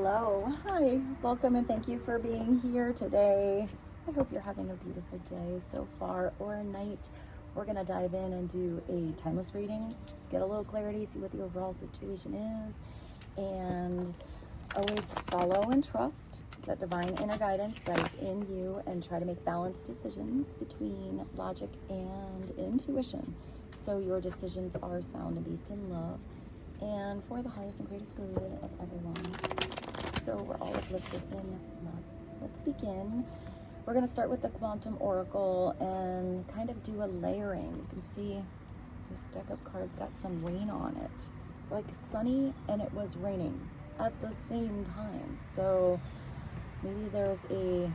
Hello, hi, welcome and thank you for being here today. I hope you're having a beautiful day so far or night. We're going to dive in and do a timeless reading, get a little clarity, see what the overall situation is, and always follow and trust that divine inner guidance that is in you and try to make balanced decisions between logic and intuition so your decisions are sound and based in love and for the highest and greatest good of everyone. So we're all uplifted in love. Let's begin. We're going to start with the Quantum Oracle and kind of do a layering. You can see this deck of cards got some rain on it. It's like sunny and it was raining at the same time. So maybe there's a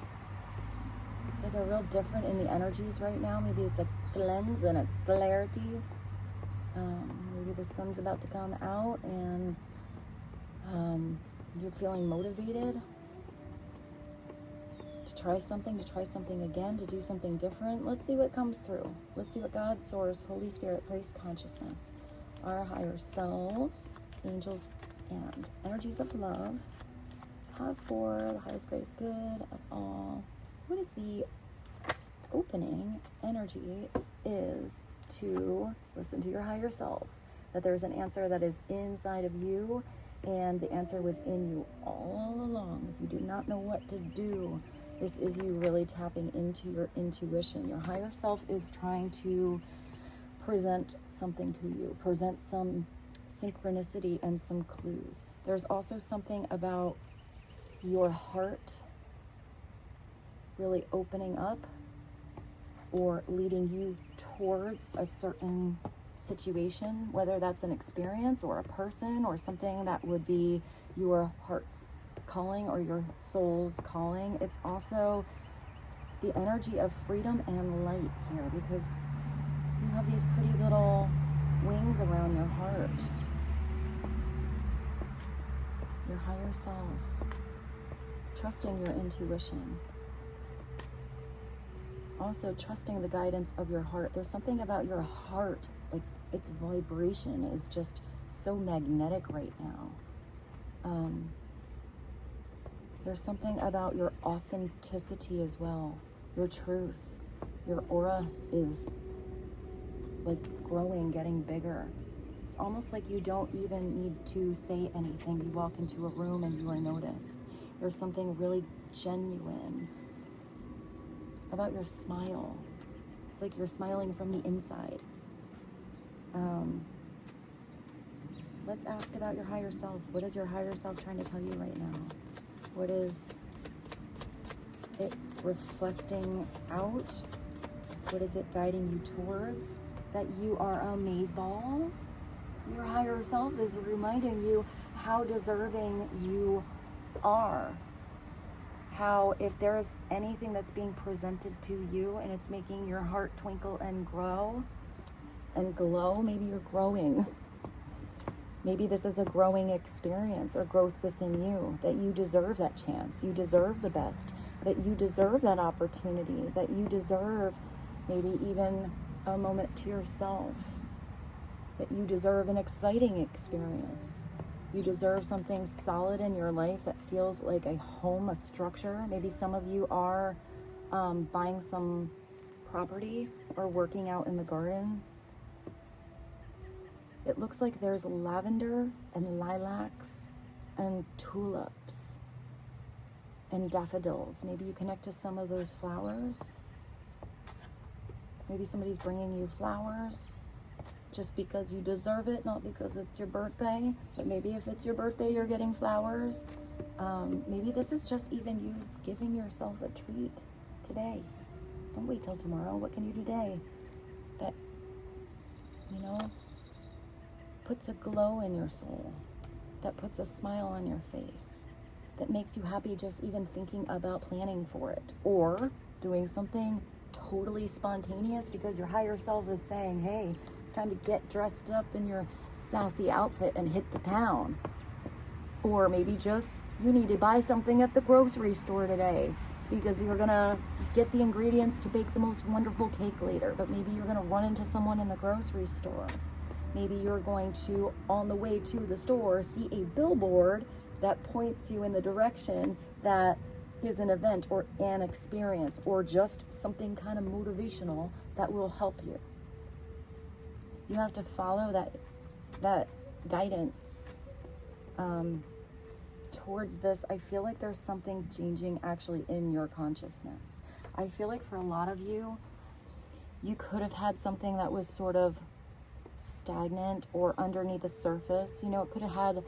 real different in the energies right now. Maybe it's a cleanse and a clarity. Maybe the sun's about to come out and you're feeling motivated to try something again, to do something different. Let's see what comes through. Let's see what God, Source, Holy Spirit, Praise Consciousness, our higher selves, angels, and energies of love have for the highest, greatest good of all. What is the opening energy is to listen to your higher self, that there's an answer that is inside of you, and the answer was in you all along. If you do not know what to do, this is you really tapping into your intuition. Your higher self is trying to present something to you, present some synchronicity and some clues. There's also something about your heart really opening up or leading you towards a certain situation, whether that's an experience or a person or something that would be your heart's calling or your soul's calling. It's also the energy of freedom and light here, because you have these pretty little wings around your heart. Your higher self, trusting your intuition. Also trusting the guidance of your heart. There's something about your heart, like its vibration is just so magnetic right now. There's something about your authenticity as well, your truth. Your aura is like growing, getting bigger. It's almost like you don't even need to say anything. You walk into a room and you are noticed. There's something really genuine about your smile. It's like you're smiling from the inside. Let's ask about your higher self. What is your higher self trying to tell you right now? What is it reflecting out? What is it guiding you towards? That you are amazeballs. Your higher self is reminding you how deserving you are. How if there's anything that's being presented to you and it's making your heart twinkle and grow and glow, maybe you're growing. Maybe this is a growing experience or growth within you, that you deserve that chance, you deserve the best, that you deserve that opportunity, that you deserve maybe even a moment to yourself, that you deserve an exciting experience. You deserve something solid in your life that feels like a home, a structure. Maybe some of you are buying some property or working out in the garden. It looks like there's lavender and lilacs and tulips and daffodils. Maybe you connect to some of those flowers. Maybe somebody's bringing you flowers just because you deserve it, not because it's your birthday. But maybe if it's your birthday, you're getting flowers. Maybe this is just even you giving yourself a treat today. Don't wait till tomorrow. What can you do today that, puts a glow in your soul, that puts a smile on your face, that makes you happy just even thinking about planning for it, or doing something totally spontaneous because your higher self is saying, hey, it's time to get dressed up in your sassy outfit and hit the town. Or maybe just you need to buy something at the grocery store today because you're gonna get the ingredients to bake the most wonderful cake later, but maybe you're gonna run into someone in the grocery store. Maybe you're going to, on the way to the store, see a billboard that points you in the direction that is an event or an experience or just something kind of motivational that will help you. You have to follow that guidance towards this. I feel like there's something changing actually in your consciousness. I feel like for a lot of you, you could have had something that was sort of stagnant or underneath the surface. You know, it could have had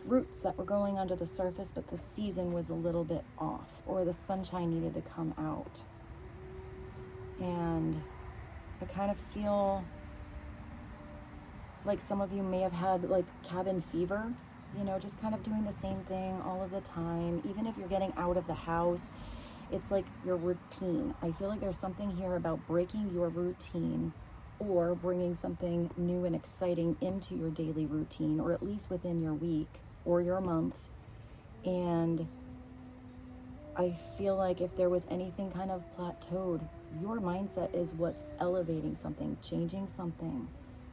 roots that were going under the surface, but the season was a little bit off, or the sunshine needed to come out. And I kind of feel like some of you may have had like cabin fever, you know, just kind of doing the same thing all of the time. Even if you're getting out of the house, it's like your routine. I feel like there's something here about breaking your routine or bringing something new and exciting into your daily routine, or at least within your week or your month. And I feel like if there was anything kind of plateaued, your mindset is what's elevating something, changing something,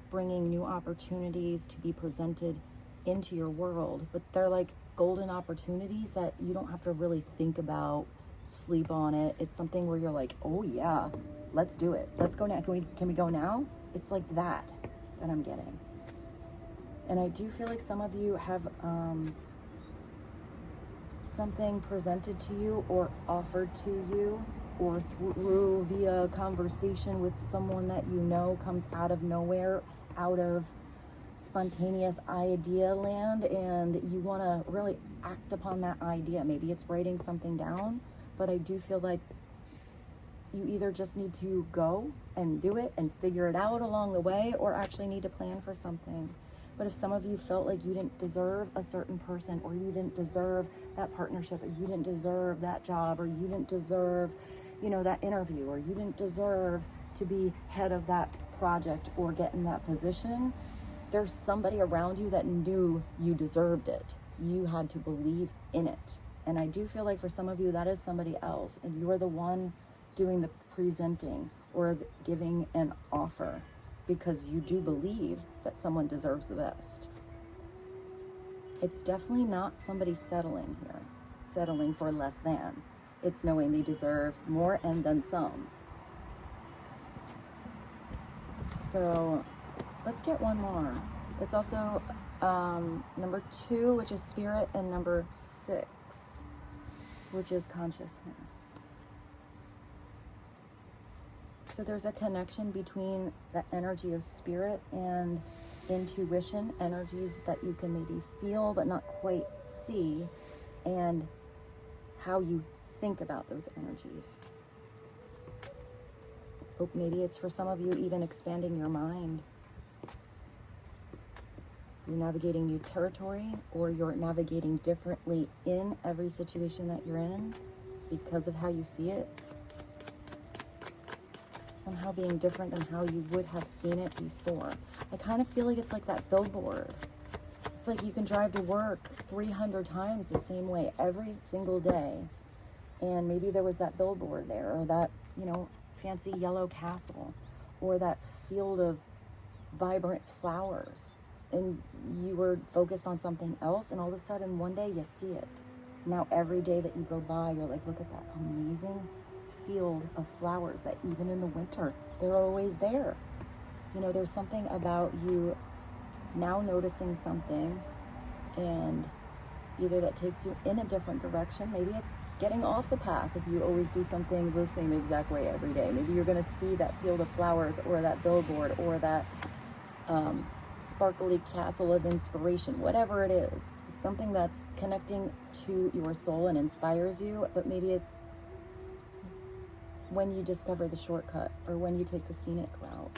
bringing new opportunities to be presented into your world. But they're like golden opportunities that you don't have to really think about, sleep on it. It's something where you're like, oh yeah, let's do it. Let's go now. Can we go now? It's like that I'm getting. And I do feel like some of you have something presented to you or offered to you, or through via conversation with someone that you know, comes out of nowhere, out of spontaneous idea land, and you want to really act upon that idea. Maybe it's writing something down, but I do feel like you either just need to go and do it and figure it out along the way, or actually need to plan for something. But if some of you felt like you didn't deserve a certain person, or you didn't deserve that partnership, or you didn't deserve that job, or you didn't deserve, you know, that interview, or you didn't deserve to be head of that project or get in that position, there's somebody around you that knew you deserved it. You had to believe in it. And I do feel like for some of you, that is somebody else, and you are the one doing the presenting or giving an offer, because you do believe that someone deserves the best. It's definitely not somebody settling here, settling for less than. It's knowing they deserve more and then some. So let's get one more. It's also number 2, which is spirit, and number 6, which is consciousness. So there's a connection between the energy of spirit and intuition, energies that you can maybe feel but not quite see, and how you think about those energies. Oh, maybe it's for some of you even expanding your mind. You're navigating new territory, or you're navigating differently in every situation that you're in because of how you see it. Somehow being different than how you would have seen it before. I kind of feel like it's like that billboard. It's like you can drive to work 300 times the same way every single day, and maybe there was that billboard there, or that, you know, fancy yellow castle, or that field of vibrant flowers, and you were focused on something else, and all of a sudden one day you see it. Now every day that you go by, you're like, look at that amazing field of flowers that even in the winter, they're always there. You know, there's something about you now noticing something, and either that takes you in a different direction. Maybe it's getting off the path if you always do something the same exact way every day. Maybe you're going to see that field of flowers, or that billboard, or that sparkly castle of inspiration, whatever it is. It's something that's connecting to your soul and inspires you, but maybe it's when you discover the shortcut, or when you take the scenic route.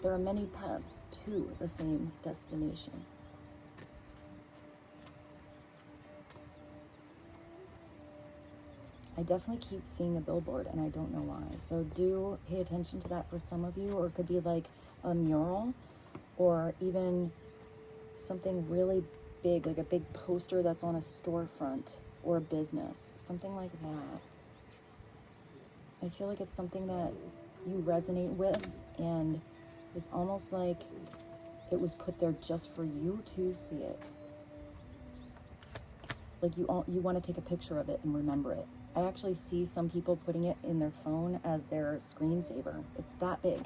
There are many paths to the same destination. I definitely keep seeing a billboard, and I don't know why. So do pay attention to that for some of you, or it could be like a mural, or even something really big, like a big poster that's on a storefront or a business, something like that. I feel like it's something that you resonate with, and it's almost like it was put there just for you to see it. Like you want to take a picture of it and remember it. I actually see some people putting it in their phone as their screensaver. It's that big.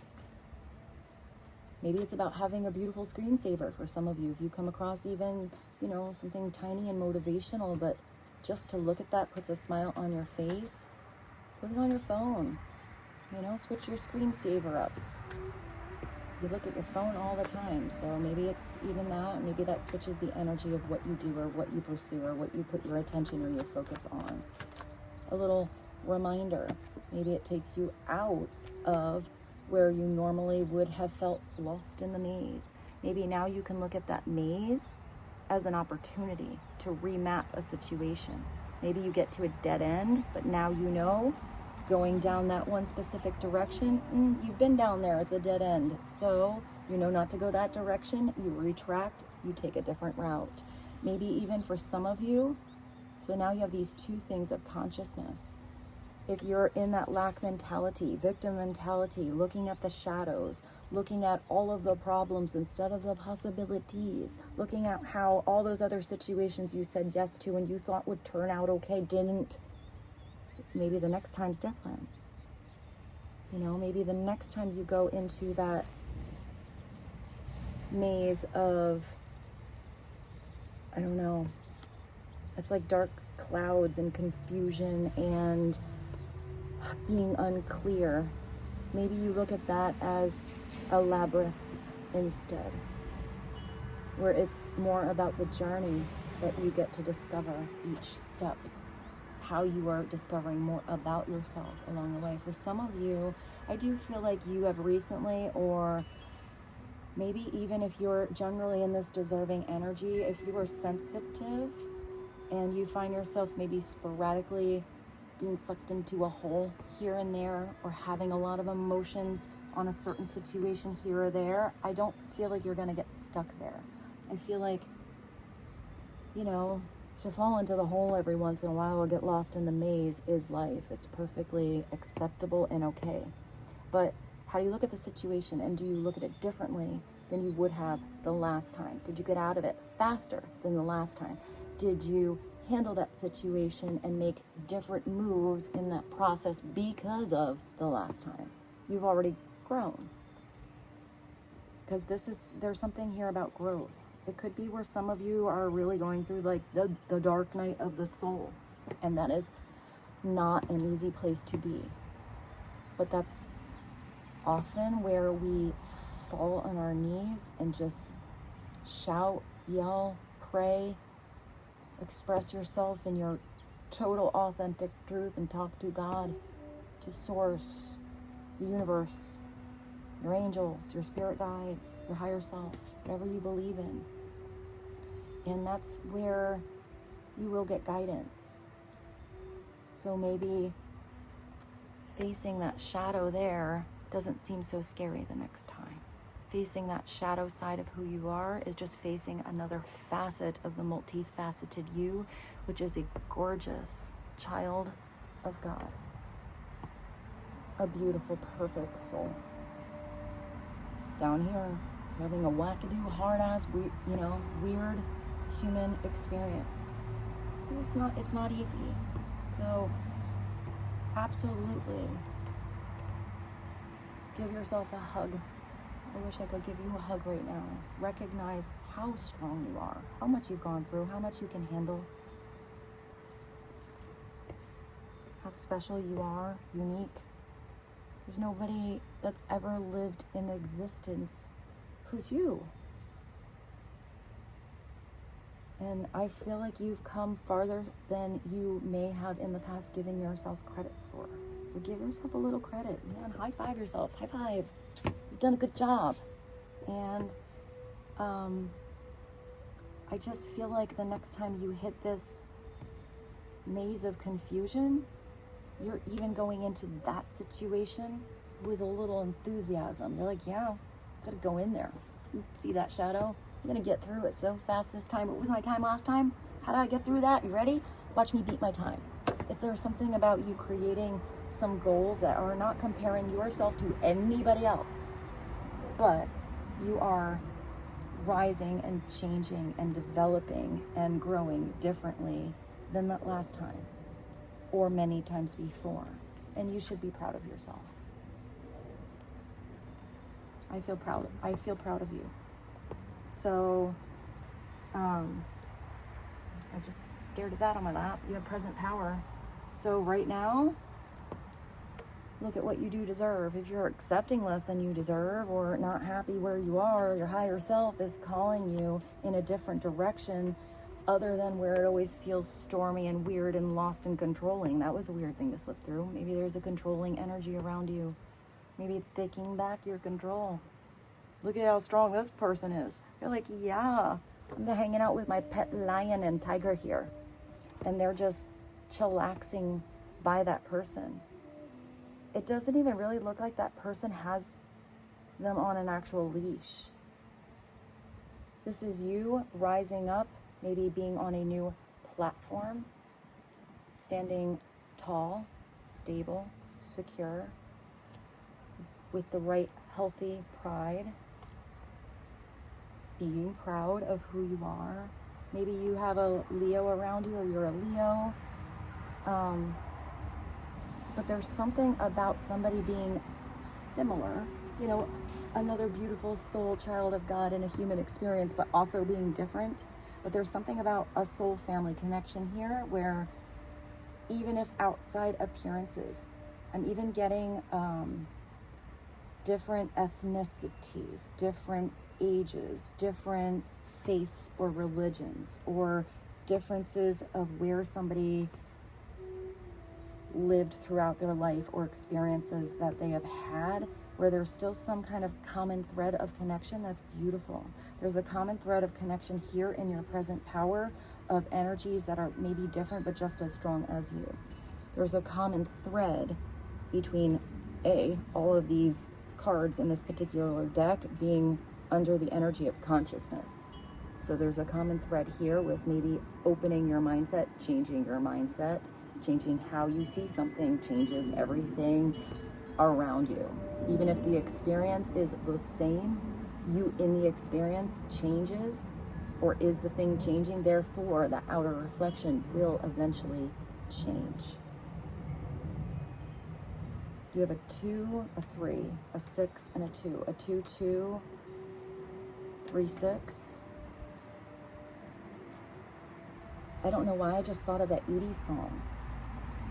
Maybe it's about having a beautiful screensaver for some of you. If you come across even, you know, something tiny and motivational, but just to look at that puts a smile on your face, put it on your phone. You know, switch your screensaver up. You look at your phone all the time, so maybe it's even that. Maybe that switches the energy of what you do or what you pursue or what you put your attention or your focus on. A little reminder. Maybe it takes you out of where you normally would have felt lost in the maze. Maybe now you can look at that maze as an opportunity to remap a situation. Maybe you get to a dead end, but now you know going down that one specific direction, you've been down there, it's a dead end. So you know not to go that direction, you retract, you take a different route. Maybe even for some of you, so now you have these two things of consciousness. If you're in that lack mentality, victim mentality, looking at the shadows, looking at all of the problems instead of the possibilities, looking at how all those other situations you said yes to and you thought would turn out okay didn't, maybe the next time's different. You know, maybe the next time you go into that maze of, I don't know, it's like dark clouds and confusion and being unclear. Maybe you look at that as a labyrinth instead, where it's more about the journey that you get to discover each step, how you are discovering more about yourself along the way. For some of you, I do feel like you have recently, or maybe even if you're generally in this deserving energy, if you are sensitive and you find yourself maybe sporadically being sucked into a hole here and there, or having a lot of emotions on a certain situation here or there, I don't feel like you're gonna get stuck there. I feel like, you know, to fall into the hole every once in a while or get lost in the maze is life. It's perfectly acceptable and okay. But how do you look at the situation, and do you look at it differently than you would have the last time? Did you get out of it faster than the last time? Did you handle that situation and make different moves in that process because of the last time? You've already grown. Because there's something here about growth. It could be where some of you are really going through like the dark night of the soul, and that is not an easy place to be. But that's often where we fall on our knees and just shout, yell, pray, express yourself in your total authentic truth and talk to God, to source, the universe, your angels, your spirit guides, your higher self, whatever you believe in. And that's where you will get guidance. So maybe facing that shadow there doesn't seem so scary the next time. Facing that shadow side of who you are is just facing another facet of the multifaceted you, which is a gorgeous child of God. A beautiful, perfect soul. Down here, having a wackadoo, hard-ass, weird human experience. It's not easy. So, absolutely, give yourself a hug. I wish I could give you a hug right now. Recognize how strong you are, how much you've gone through, how much you can handle, how special you are, unique. There's nobody that's ever lived in existence who's you. And I feel like you've come farther than you may have in the past given yourself credit for. So give yourself a little credit. Man, high five yourself. High five. You've done a good job. And I just feel like the next time you hit this maze of confusion, you're even going into that situation with a little enthusiasm. You're like, yeah, gotta go in there. See that shadow? I'm gonna get through it so fast this time. What was my time last time? How did I get through that? You ready? Watch me beat my time. If there's something about you creating some goals that are not comparing yourself to anybody else, but you are rising and changing and developing and growing differently than that last time or many times before. And you should be proud of yourself. I feel proud of you. So, I just stared at that on my lap. You have present power. So right now, look at what you do deserve. If you're accepting less than you deserve or not happy where you are, your higher self is calling you in a different direction other than where it always feels stormy and weird and lost and controlling. That was a weird thing to slip through. Maybe there's a controlling energy around you. Maybe it's taking back your control. Look at how strong this person is. You're like, yeah, I'm hanging out with my pet lion and tiger here. And they're just chillaxing by that person. It doesn't even really look like that person has them on an actual leash. This is you rising up, maybe being on a new platform, standing tall, stable, secure, with the right healthy pride, being proud of who you are. Maybe you have a Leo around you or you're a Leo. But there's something about somebody being similar, you know, another beautiful soul child of God in a human experience, but also being different. But there's something about a soul family connection here where even if outside appearances, I'm even getting different ethnicities, different ages, different faiths or religions, or differences of where somebody lived throughout their life or experiences that they have had, where there's still some kind of common thread of connection. That's beautiful. There's a common thread of connection here in your present power of energies that are maybe different but just as strong as you. There's a common thread between all of these cards in this particular deck being under the energy of consciousness. So there's a common thread here with maybe opening your mindset, changing your mindset, changing how you see something changes everything around you. Even if the experience is the same, you in the experience changes, or is the thing changing, therefore the outer reflection will eventually change. You have a 2, a 3, a 6, and a 2. A 2, 2, 3, 6. I don't know why I just thought of that Edie song.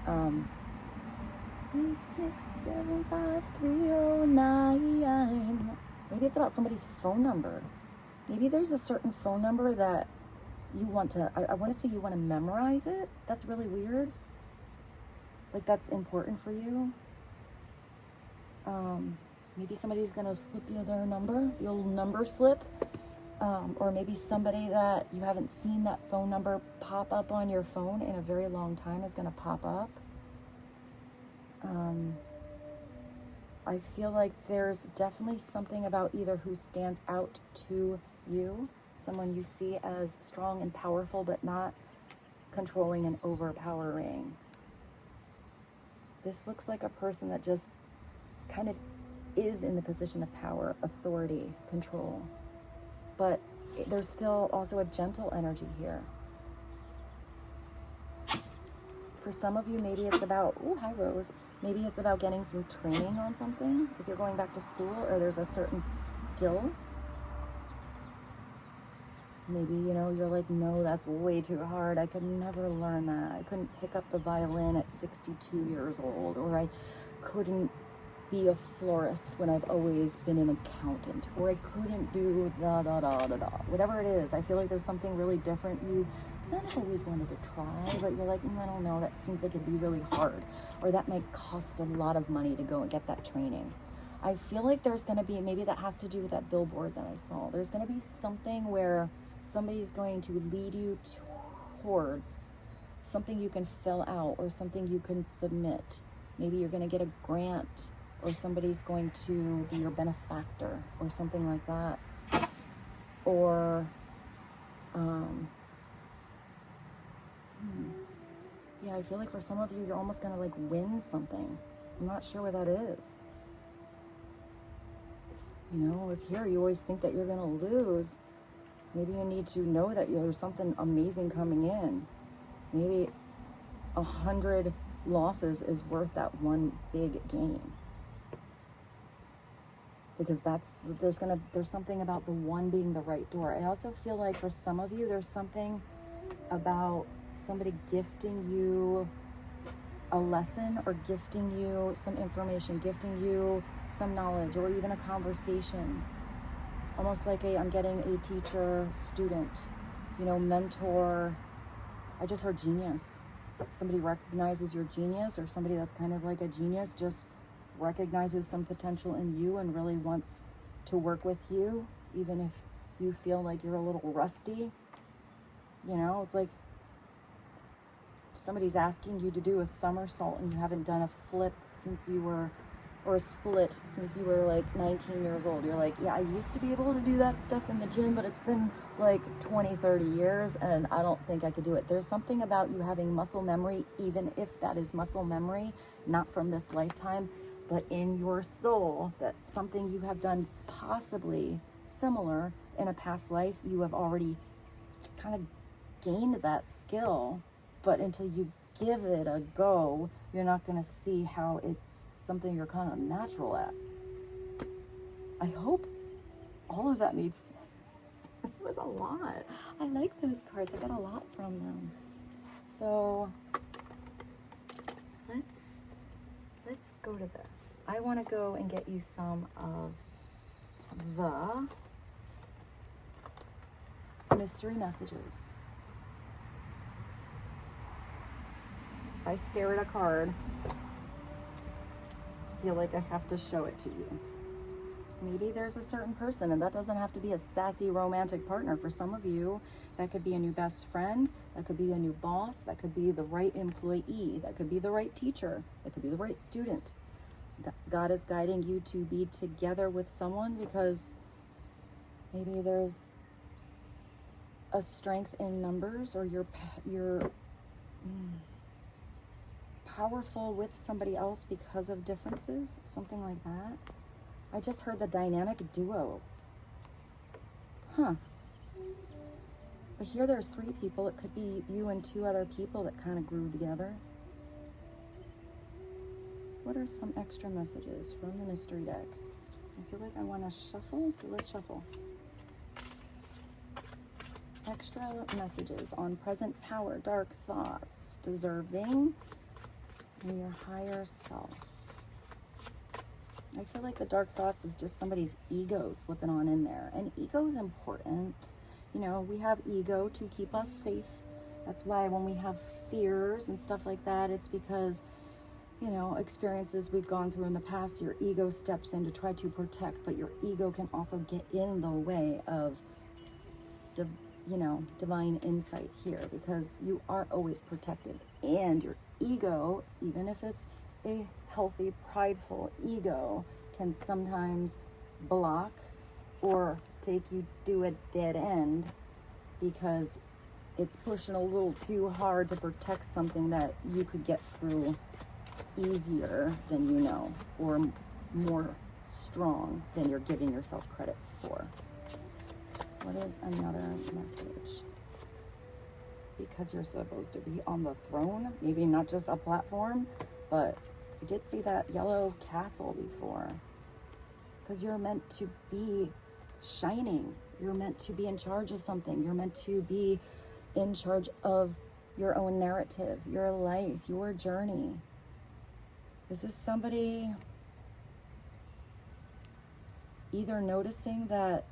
8675309. Maybe it's about somebody's phone number. Maybe there's a certain phone number that you want to, I want to say you want to memorize it. That's really weird. Like that's important for you. Maybe somebody's going to slip you their number, the old number slip. Or maybe somebody that you haven't seen that phone number pop up on your phone in a very long time is going to pop up. I feel like there's definitely something about either who stands out to you, someone you see as strong and powerful, but not controlling and overpowering. This looks like a person that just kind of is in the position of power, authority, control. But there's still also a gentle energy here. For some of you, maybe it's about, hi Rose, maybe it's about getting some training on something. If you're going back to school or there's a certain skill, maybe, you're like, no, that's way too hard. I could never learn that. I couldn't pick up the violin at 62 years old, or I couldn't be a florist when I've always been an accountant, or I couldn't do whatever it is. I feel like there's something really different you kind of always wanted to try, but you're like, I don't know, that seems like it'd be really hard, or that might cost a lot of money to go and get that training. I feel like there's going to be, maybe that has to do with that billboard that I saw. There's going to be something where somebody's going to lead you towards something you can fill out or something you can submit. Maybe you're going to get a grant, or somebody's going to be your benefactor or something like that. Or, yeah, I feel like for some of you, you're almost going to like win something. I'm not sure what that is. If here you always think that you're going to lose, Maybe you need to know that there's something amazing coming in. Maybe 100 losses is worth that one big gain. Because there's something about the one being the right door. I also feel like for some of you, there's something about somebody gifting you a lesson, or gifting you some information, gifting you some knowledge, or even a conversation. Almost like I'm getting a teacher, student, mentor. I just heard genius. Somebody recognizes your genius, or somebody that's kind of like a genius just recognizes some potential in you and really wants to work with you, even if you feel like you're a little rusty. It's like somebody's asking you to do a somersault and you haven't done a flip since you were, or a split since you were like 19 years old. You're like, yeah, I used to be able to do that stuff in the gym, but it's been like 20, 30 years and I don't think I could do it. There's something about you having muscle memory, even if that is muscle memory, not from this lifetime, but in your soul, that something you have done possibly similar in a past life, you have already kind of gained that skill. But until you give it a go, you're not going to see how it's something you're kind of natural at. I hope all of that made sense. It was a lot. I like those cards. I got a lot from them. So let's go to this. I want to go and get you some of the mystery messages. If I stare at a card, I feel like I have to show it to you. Maybe there's a certain person, and that doesn't have to be a sassy romantic partner. For some of you, that could be a new best friend, that could be a new boss, that could be the right employee, that could be the right teacher, that could be the right student. God is guiding you to be together with someone because maybe there's a strength in numbers, or you're powerful with somebody else because of differences, something like that. I just heard the dynamic duo. But here there's 3 people. It could be you and 2 other people that kind of grew together. What are some extra messages from the mystery deck? I feel like I want to shuffle, so let's shuffle. Extra messages on present power, dark thoughts, deserving, and your higher self. I feel like the dark thoughts is just somebody's ego slipping on in there. And ego is important. We have ego to keep us safe. That's why when we have fears and stuff like that, it's because, experiences we've gone through in the past, your ego steps in to try to protect, but your ego can also get in the way of, divine insight here, because you are always protected. And your ego, even if it's a healthy, prideful ego, can sometimes block or take you to a dead end because it's pushing a little too hard to protect something that you could get through easier than or more strong than you're giving yourself credit for. What is another message? Because you're supposed to be on the throne, maybe not just a platform, but I did see that yellow castle before. Because you're meant to be shining. You're meant to be in charge of something. You're meant to be in charge of your own narrative, your life, your journey. Is this somebody either noticing that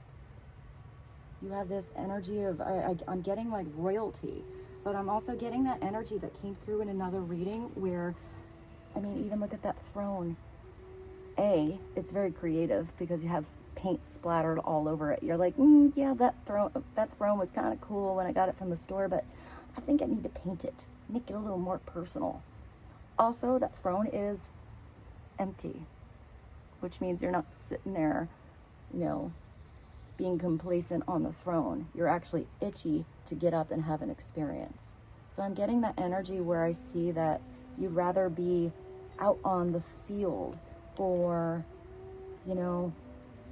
you have this energy of, I'm getting like royalty, but I'm also getting that energy that came through in another reading where, even look at that throne. It's very creative because you have paint splattered all over it. You're like, yeah, that throne was kind of cool when I got it from the store, but I think I need to paint it, make it a little more personal. Also, that throne is empty, which means you're not sitting there, being complacent on the throne. You're actually itchy to get up and have an experience. So I'm getting that energy where I see that you'd rather be out on the field or,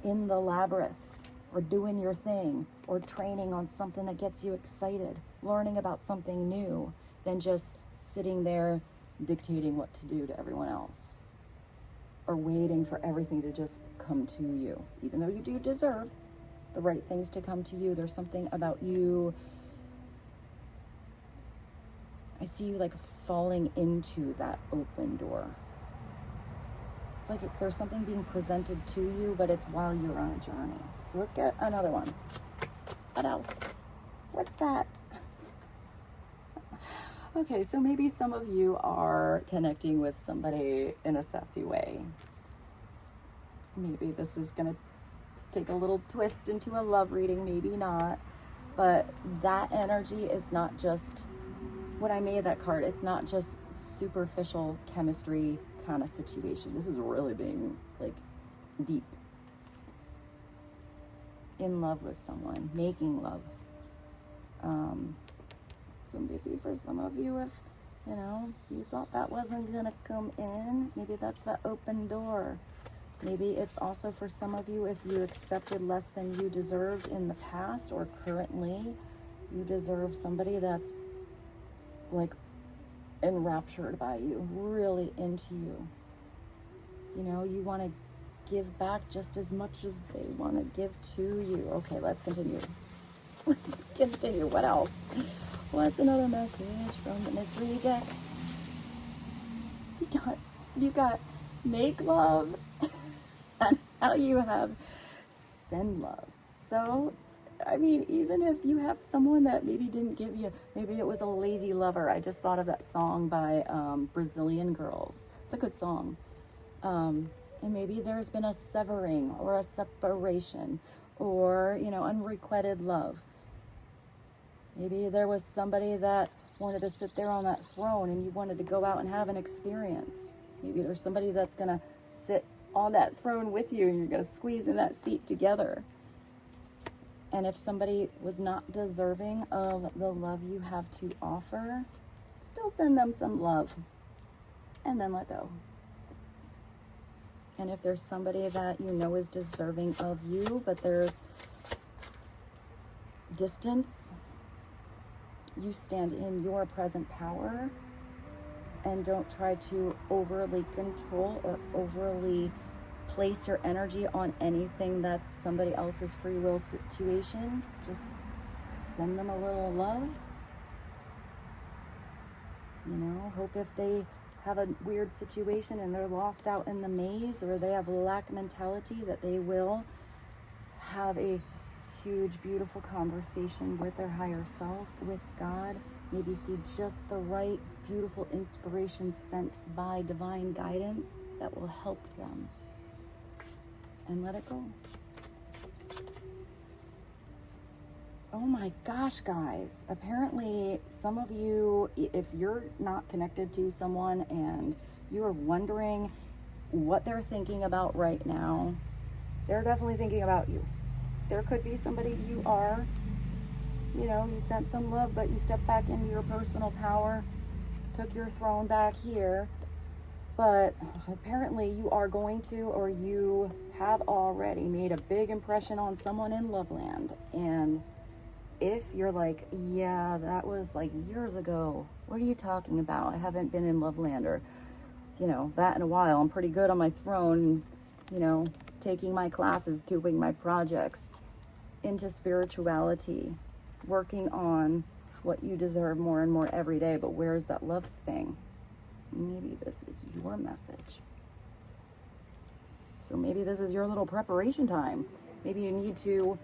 in the labyrinth or doing your thing or training on something that gets you excited, learning about something new, than just sitting there dictating what to do to everyone else, or waiting for everything to just come to you. Even though you do deserve the right things to come to you, there's something about you. I see you like falling into that open door. It's like there's something being presented to you, but it's while you're on a journey. So let's get another one. What else? What's that? Okay, so maybe some of you are connecting with somebody in a sassy way. Maybe this is going to take a little twist into a love reading, maybe not. But that energy is not just, when I made that card, it's not just superficial chemistry kind of situation. This is really being like deep. In love with someone, making love. So maybe for some of you, if you thought that wasn't gonna come in, maybe that's that open door. Maybe it's also for some of you, if you accepted less than you deserved in the past, or currently you deserve somebody that's like enraptured by you, really into you. You want to give back just as much as they want to give to you. Okay, let's continue. Let's continue. What else? What's another message from the mystery deck? You got make love, and now you have send love. So, I mean, even if you have someone that maybe didn't give you, maybe it was a lazy lover. I just thought of that song by Brazilian Girls. It's a good song. And maybe there's been a severing or a separation, or, unrequited love. Maybe there was somebody that wanted to sit there on that throne and you wanted to go out and have an experience. Maybe there's somebody that's going to sit on that throne with you and you're going to squeeze in that seat together. And if somebody was not deserving of the love you have to offer, still send them some love and then let go. And if there's somebody that is deserving of you, but there's distance, you stand in your present power and don't try to overly control or overly place your energy on anything that's somebody else's free will situation. Just send them a little love. Hope if they have a weird situation and they're lost out in the maze, or they have a lack mentality, that they will have a huge, beautiful conversation with their higher self, with God. Maybe see just the right, beautiful inspiration sent by divine guidance that will help them. And let it go. Oh my gosh, guys. Apparently, some of you, if you're not connected to someone and you are wondering what they're thinking about right now, they're definitely thinking about you. There could be somebody you are, you sent some love, but you stepped back into your personal power, took your throne back here. But apparently you are going to, or you have already made a big impression on someone in Loveland. And if you're like, yeah, that was like years ago, what are you talking about? I haven't been in Loveland, or, that in a while. I'm pretty good on my throne, taking my classes, doing my projects, into spirituality, working on what you deserve more and more every day. But where's that love thing? Maybe this is your message. So maybe this is your little preparation time. Maybe you need to,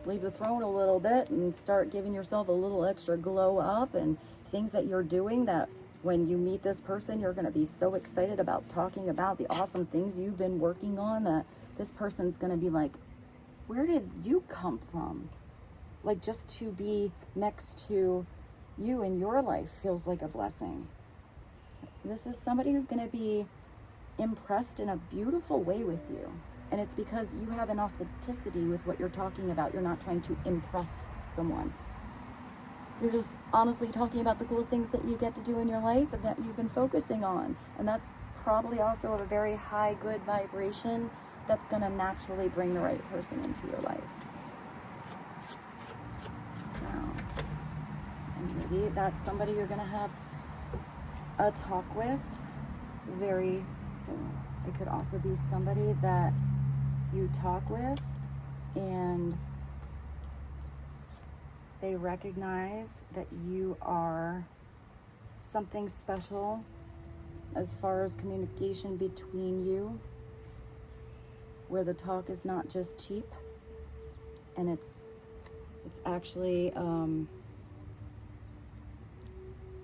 leave the throne a little bit and start giving yourself a little extra glow up, and things that you're doing that when you meet this person, you're going to be so excited about talking about the awesome things you've been working on, that this person's going to be like, where did you come from? Like, just to be next to you in your life feels like a blessing. This is somebody who's going to be impressed in a beautiful way with you. And it's because you have an authenticity with what you're talking about. You're not trying to impress someone. You're just honestly talking about the cool things that you get to do in your life and that you've been focusing on. And that's probably also a very high, good vibration that's going to naturally bring the right person into your life. Maybe that's somebody you're going to have a talk with very soon. It could also be somebody that you talk with and they recognize that you are something special as far as communication between you, where the talk is not just cheap and it's actually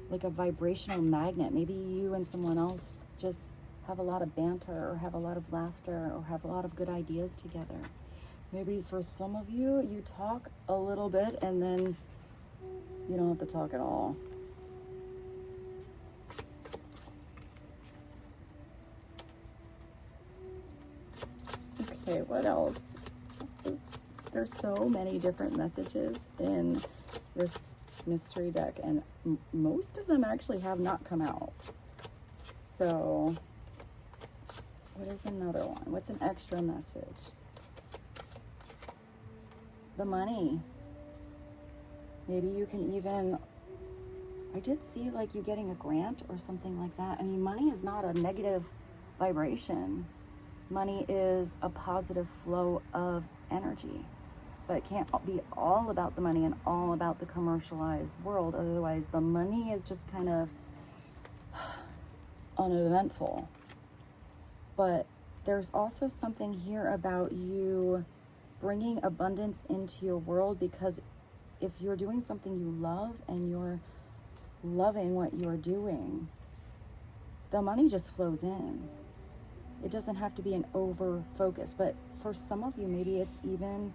like a vibrational magnet. Maybe you and someone else just have a lot of banter or have a lot of laughter or have a lot of good ideas together. Maybe for some of you, you talk a little bit and then you don't have to talk at all. Okay, what else? There's so many different messages in this mystery deck, and most of them actually have not come out. So, what is another one? What's an extra message? The money. Maybe you can even, I did see like you getting a grant or something like that. I mean, money is not a negative vibration. Money is a positive flow of energy. But it can't be all about the money and all about the commercialized world. Otherwise, the money is just kind of uneventful. But there's also something here about you bringing abundance into your world, because if you're doing something you love and you're loving what you're doing, the money just flows in. It doesn't have to be an over focus. But for some of you, maybe it's even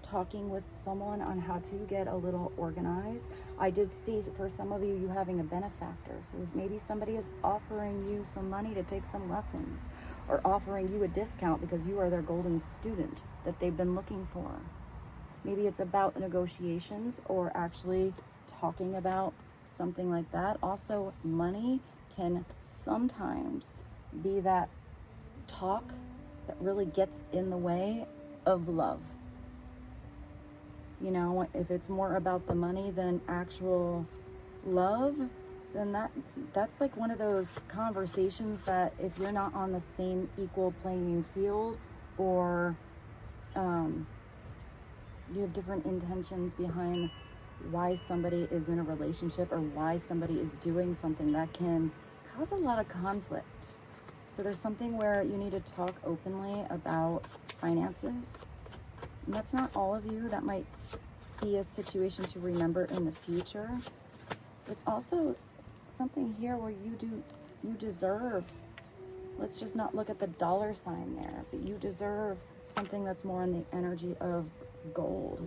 talking with someone on how to get a little organized. I did see for some of you having a benefactor. So maybe somebody is offering you some money to take some lessons, or offering you a discount because you are their golden student that they've been looking for. Maybe it's about negotiations or actually talking about something like that. Also, money can sometimes be that talk that really gets in the way of love. You know, if it's more about the money than actual love, then that's like one of those conversations that if you're not on the same equal playing field, or you have different intentions behind why somebody is in a relationship or why somebody is doing something, that can cause a lot of conflict. So there's something where you need to talk openly about finances. And that's not all of you. That might be a situation to remember in the future. It's also something here where you deserve, let's just not look at the dollar sign there, but you deserve something that's more in the energy of gold.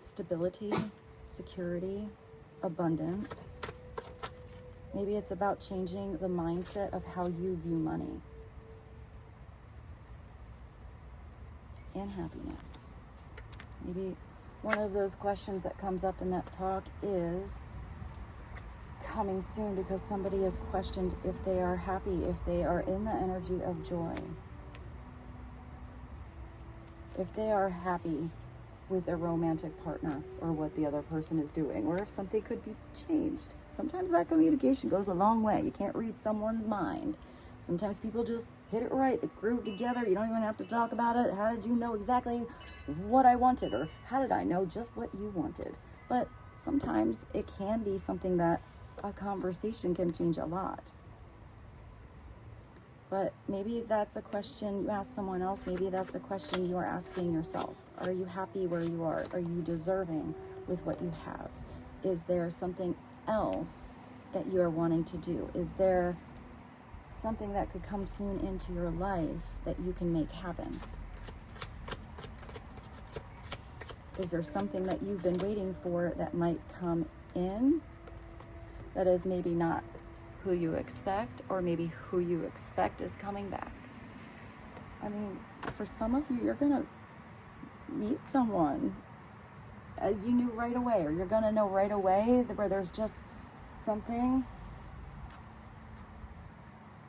Stability, security, abundance. Maybe it's about changing the mindset of how you view money. And happiness. Maybe one of those questions that comes up in that talk is coming soon because somebody has questioned if they are happy, if they are in the energy of joy, if they are happy with their romantic partner or what the other person is doing, or if something could be changed. Sometimes that communication goes a long way. You can't read someone's mind. Sometimes people just hit it right, they groove together, you don't even have to talk about it. How did you know exactly what I wanted? Or how did I know just what you wanted? But sometimes it can be something that a conversation can change a lot. But maybe that's a question you ask someone else, maybe that's a question you are asking yourself. Are you happy where you are? Are you deserving with what you have? Is there something else that you are wanting to do? Is there something that could come soon into your life that you can make happen? Is there something that you've been waiting for that might come in that is maybe not who you expect, or maybe who you expect is coming back? I mean, for some of you, you're gonna meet someone as you knew right away, or you're gonna know right away where there's just something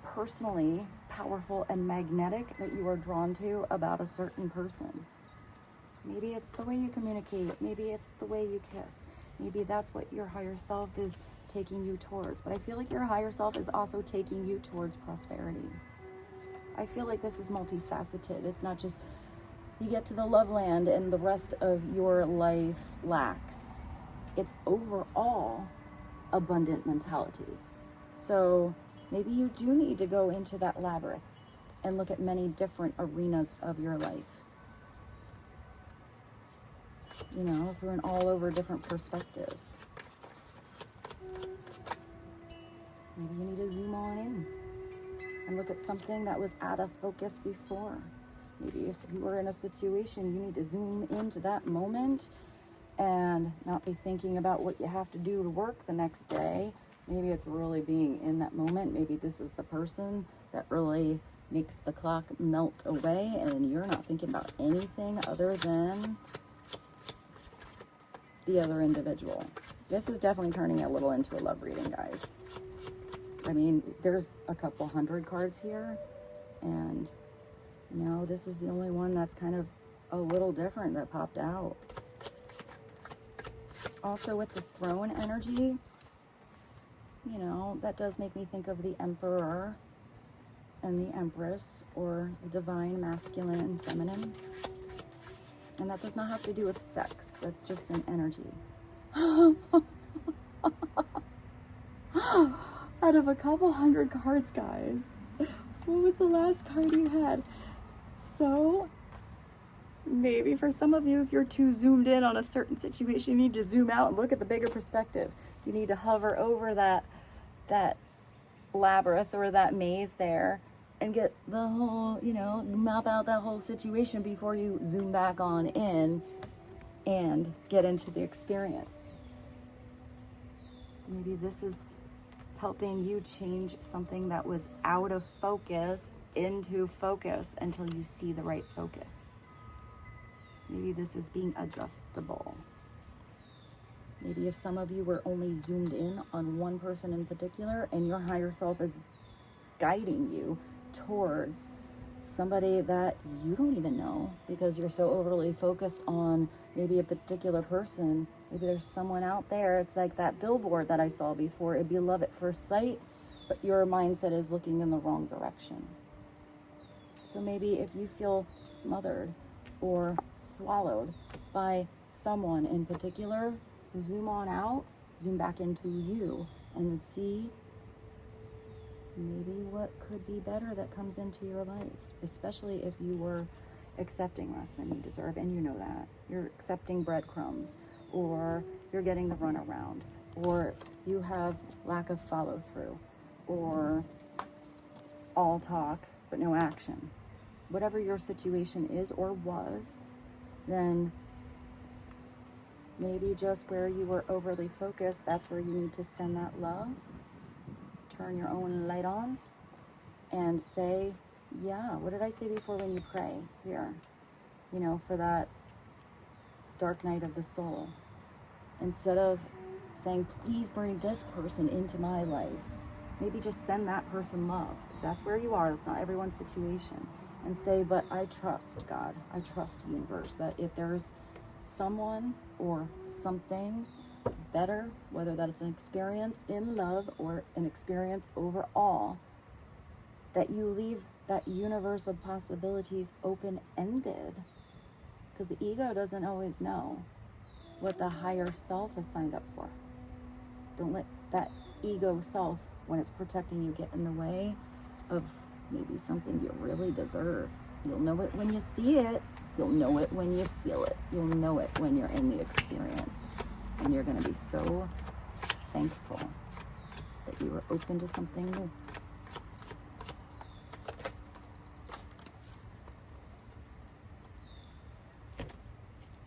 personally powerful and magnetic that you are drawn to about a certain person. Maybe it's the way you communicate. Maybe it's the way you kiss. Maybe that's what your higher self is taking you towards. But I feel like your higher self is also taking you towards prosperity. I feel like this is multifaceted. It's not just you get to the love land and the rest of your life lacks. It's overall abundant mentality. So maybe you do need to go into that labyrinth and look at many different arenas of your life. You know, through an all over different perspective. Maybe you need to zoom on in and look at something that was out of focus before. Maybe if you were in a situation, you need to zoom into that moment and not be thinking about what you have to do to work the next day. Maybe it's really being in that moment. Maybe this is the person that really makes the clock melt away and you're not thinking about anything other than the other individual. This is definitely turning a little into a love reading, guys. I mean, there's a couple hundred cards here, and you know, this is the only one that's kind of a little different that popped out. Also with the throne energy, you know, that does make me think of the Emperor and the Empress, or the divine masculine and feminine. And that does not have to do with sex. That's just an energy. Out of a couple hundred cards, guys, what was the last card you had? So maybe for some of you, if you're too zoomed in on a certain situation, you need to zoom out and look at the bigger perspective. You need to hover over that labyrinth or that maze there and get the whole, you know, map out that whole situation before you zoom back on in and get into the experience. Maybe this is helping you change something that was out of focus into focus until you see the right focus. Maybe this is being adjustable. Maybe if some of you were only zoomed in on one person in particular and your higher self is guiding you towards somebody that you don't even know because you're so overly focused on maybe a particular person. Maybe there's someone out there. It's like that billboard that I saw before. It'd be love at first sight, but your mindset is looking in the wrong direction. So maybe if you feel smothered or swallowed by someone in particular, zoom on out, zoom back into you, and then see maybe what could be better that comes into your life, especially if you were accepting less than you deserve, and you know that. You're accepting breadcrumbs, or you're getting the runaround, or you have lack of follow through, or all talk but no action. Whatever your situation is or was, then maybe just where you were overly focused, that's where you need to send that love. Turn your own light on and say, yeah, what did I say before when you pray here? You know, for that dark night of the soul. Instead of saying, please bring this person into my life, maybe just send that person love. If that's where you are, that's not everyone's situation. And say, but I trust God, I trust the universe, that if there's someone or something better, whether that it's an experience in love or an experience overall, that you leave that universe of possibilities open-ended, because the ego doesn't always know what the higher self is signed up for. Don't let that ego self, when it's protecting you, get in the way of maybe something you really deserve. You'll know it when you see it. You'll know it when you feel it. You'll know it when you're in the experience. And you're going to be so thankful that you were open to something new.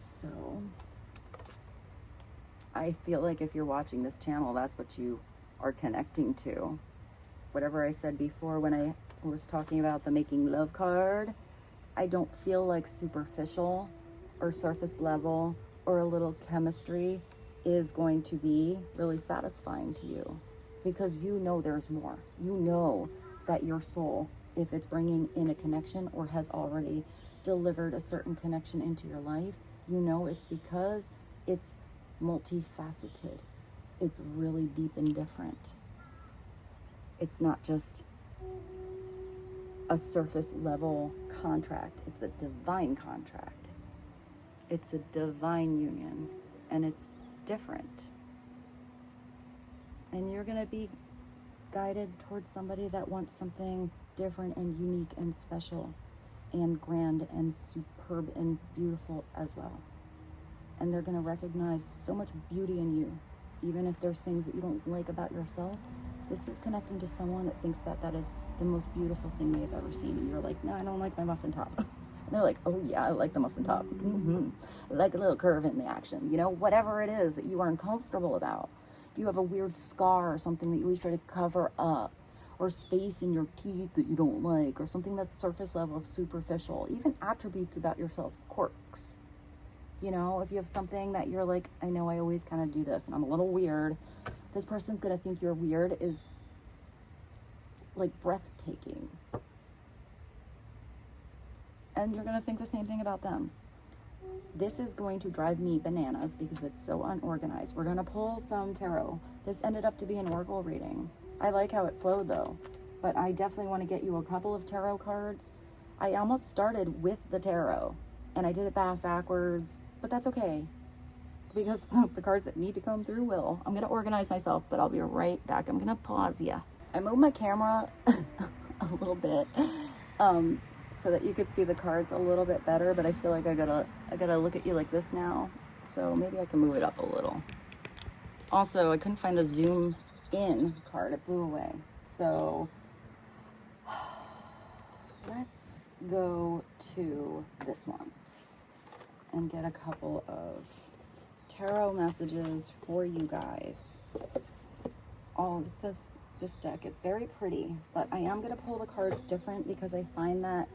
So, I feel like if you're watching this channel, that's what you are connecting to. Whatever I said before when I was talking about the making love card, I don't feel like superficial or surface level or a little chemistry is going to be really satisfying to you, because you know there's more. You know that your soul, if it's bringing in a connection or has already delivered a certain connection into your life, You know, it's because it's multifaceted. It's really deep and different. It's not just a surface level contract. It's a divine contract. It's a divine union, and it's different. And you're going to be guided towards somebody that wants something different and unique and special and grand and superb and beautiful as well. And they're going to recognize so much beauty in you, even if there's things that you don't like about yourself. This is connecting to someone that thinks that that is the most beautiful thing they've ever seen. And you're like, no, I don't like my muffin top. And they're like, oh yeah, I like the muffin top. I like a little curve in the action. You know, whatever it is that you are uncomfortable about. If you have a weird scar or something that you always try to cover up, or space in your teeth that you don't like, or something that's surface level, superficial, even attributes about yourself, quirks. You know, if you have something that you're like, I know I always kind of do this and I'm a little weird, this person's going to think you're weird is like breathtaking. And you're going to think the same thing about them. This is going to drive me bananas because it's so unorganized. We're going to pull some tarot. This ended up to be an oracle reading. I like how it flowed though, but I definitely want to get you a couple of tarot cards. I almost started with the tarot and I did it backwards, but that's okay because the cards that need to come through will. I'm going to organize myself, but I'll be right back. I'm going to pause ya. I moved my camera a little bit so that you could see the cards a little bit better, but I feel like I gotta look at you like this now, so maybe I can move it up a little. Also, I couldn't find the zoom in card. It blew away. So let's go to this one and get a couple of tarot messages for you guys. Oh, this says this deck. It's very pretty, but I am going to pull the cards different because I find that,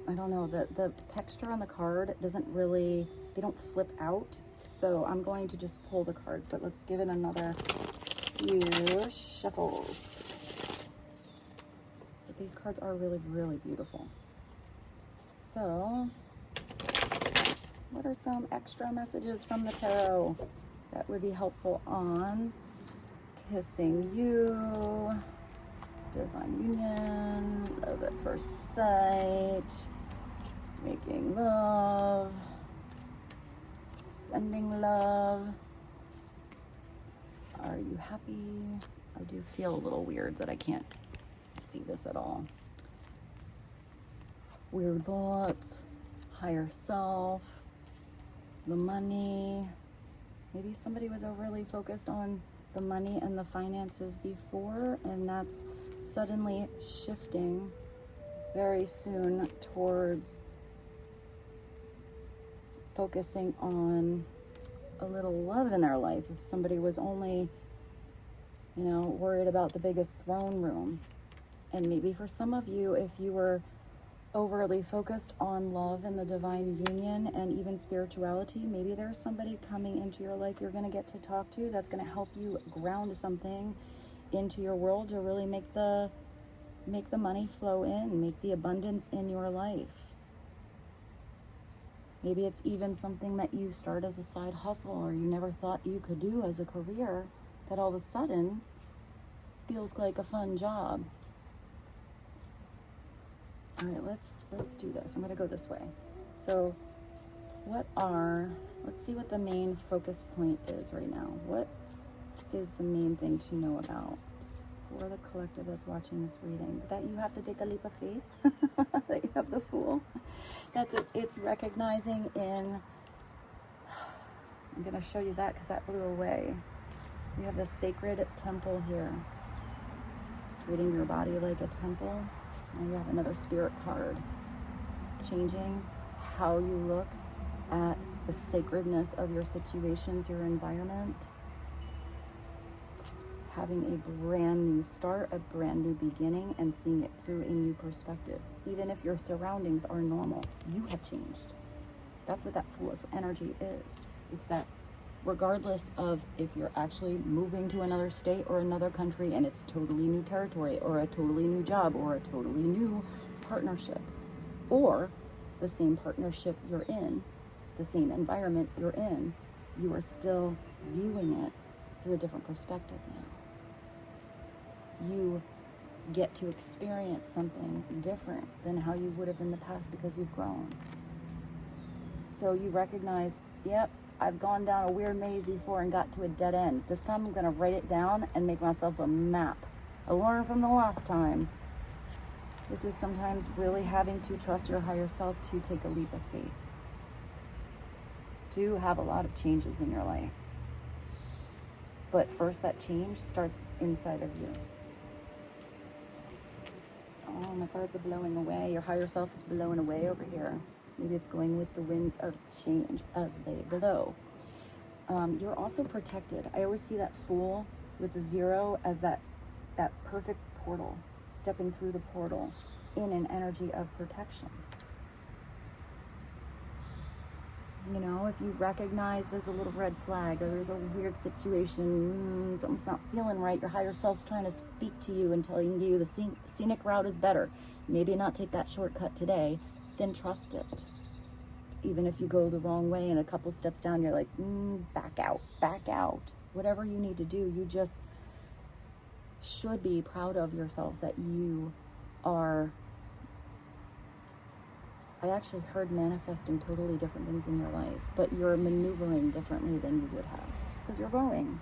I don't know, the texture on the card doesn't really, they don't flip out. So I'm going to just pull the cards, but let's give it another few shuffles. But these cards are really, really beautiful. So, what are some extra messages from the tarot that would be helpful on kissing you, divine union, love at first sight, making love, sending love? Are you happy? I do feel a little weird that I can't see this at all. Weird thoughts, higher self, the money. Maybe somebody was overly focused on the money and the finances before, and that's suddenly shifting very soon towards focusing on a little love in their life. If somebody was only, you know, worried about the biggest throne room. And maybe for some of you, if you were overly focused on love and the divine union and even spirituality, maybe there's somebody coming into your life you're going to get to talk to that's going to help you ground something into your world to really make the money flow in, make the abundance in your life. Maybe it's even something that you start as a side hustle or you never thought you could do as a career that all of a sudden feels like a fun job. All right, let's do this. I'm going to go this way. So let's see what the main focus point is right now. What is the main thing to know about for the collective that's watching this reading? That you have to take a leap of faith, that you have the Fool. That's it. It's recognizing in, I'm going to show you that because that blew away. You have the sacred temple here, treating your body like a temple. And you have another spirit card, changing how you look at the sacredness of your situations, your environment. Having a brand new start, a brand new beginning, and seeing it through a new perspective. Even if your surroundings are normal, you have changed. That's what that Fool's energy is. It's that regardless of if you're actually moving to another state or another country and it's totally new territory or a totally new job or a totally new partnership, or the same partnership you're in the same environment you're in, you are still viewing it through a different perspective now. You get to experience something different than how you would have in the past because you've grown. So you recognize, yep, I've gone down a weird maze before and got to a dead end. This time I'm going to write it down and make myself a map. I learned from the last time. This is sometimes really having to trust your higher self to take a leap of faith, to have a lot of changes in your life. But first, that change starts inside of you. Oh, my cards are blowing away. Your higher self is blowing away over here. Maybe it's going with the winds of change as they blow. You're also protected. I always see that Fool with the 0 as that perfect portal, stepping through the portal in an energy of protection. You know, if you recognize there's a little red flag or there's a weird situation, something's not feeling right, your higher self's trying to speak to you and telling you the scenic route is better. Maybe not take that shortcut today, then trust it. Even if you go the wrong way and a couple steps down, you're like, back out. Whatever you need to do, you just should be proud of yourself that you are. I actually heard manifesting totally different things in your life, but you're maneuvering differently than you would have because you're growing.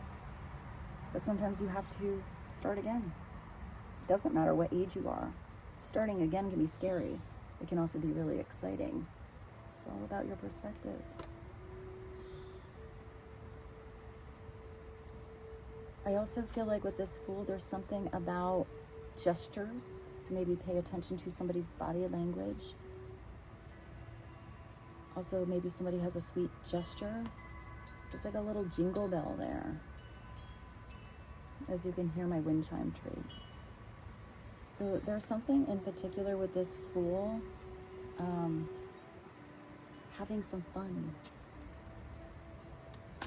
But sometimes you have to start again. It doesn't matter what age you are. Starting again can be scary. It can also be really exciting. It's all about your perspective. I also feel like with this Fool, there's something about gestures. So maybe pay attention to somebody's body language. Also, maybe somebody has a sweet gesture. There's like a little jingle bell there, as you can hear my wind chime tree. So there's something in particular with this Fool, having some fun,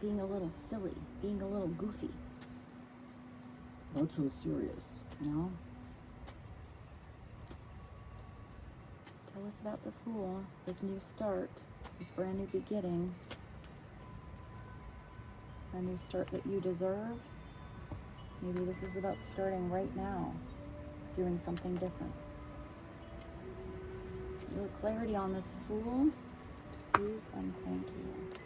being a little silly, being a little goofy. Not so serious, you know? Tell us about the Fool, this new start, this brand new beginning, a new start that you deserve. Maybe this is about starting right now, doing something different. A little clarity on this Fool, please and thank you.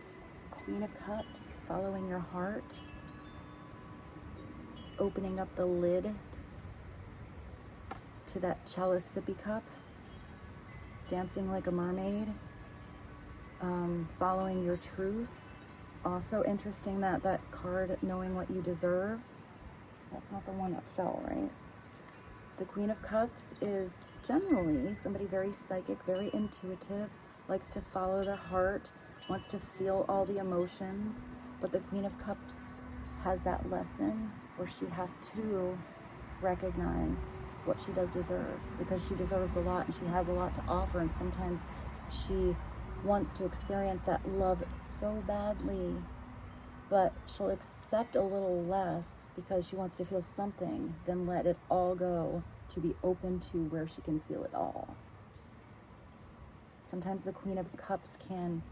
Queen of Cups, following your heart, opening up the lid to that chalice sippy cup, dancing like a mermaid, following your truth. Also interesting that card, knowing what you deserve. That's not the one that fell, right? The Queen of Cups is generally somebody very psychic, very intuitive, likes to follow their heart, wants to feel all the emotions. But the Queen of Cups has that lesson where she has to recognize what she does deserve, because she deserves a lot and she has a lot to offer, and sometimes she wants to experience that love so badly, but she'll accept a little less because she wants to feel something, then let it all go to be open to where she can feel it all. Sometimes the Queen of Cups can